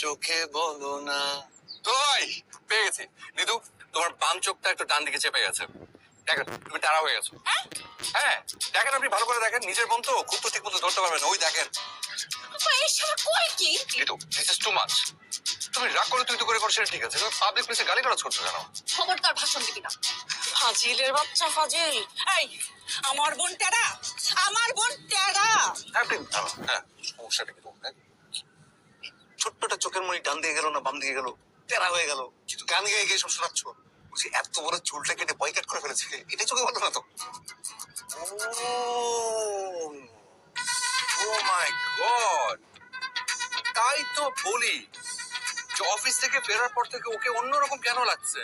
চোখে বলো না। তুই পেয়ে গেছি নিতু, তোমার বাম চোখটা একটু ডান দিকে চেপে গেছে। দেখেন তুমি তারা হয়ে গেছো। হ্যাঁ দেখেন, আপনি ভালো করে দেখেন, নিজের বোন তো খুব তো ঠিক মতো ধরতে পারবেন। ওই দেখেন Nitu, this is too much. তুমি রাগ করে তুই তো করে করো সেটা ঠিক আছে, তুমি পাবলিক প্লেসে গালি গালাজ করছো কেন? খবরদার ভাষণ দিবি না। ফাজিলের বাচ্চা ফাজিল। এই আমার বোন টেরা, আমার বোন টেরা। আপনি হ্যাঁ, সমস্যাটা কি তোমার? ছোট্টটা চোখের মনি ডান দিকে গেল না বাম দিকে গেল, তেরা হয়ে গেল, কিন্তু গান গেয়ে গিয়ে সব শোনাচ্ছ। বলছি এত বড় চুলটা কেটে বয়কাট করে ফেলেছে, এটা চোখে বলো না তো? ও মাই গড, তাই তো বলি যে অফিস থেকে ফেরার পর থেকে ওকে অন্যরকম কেন লাগছে।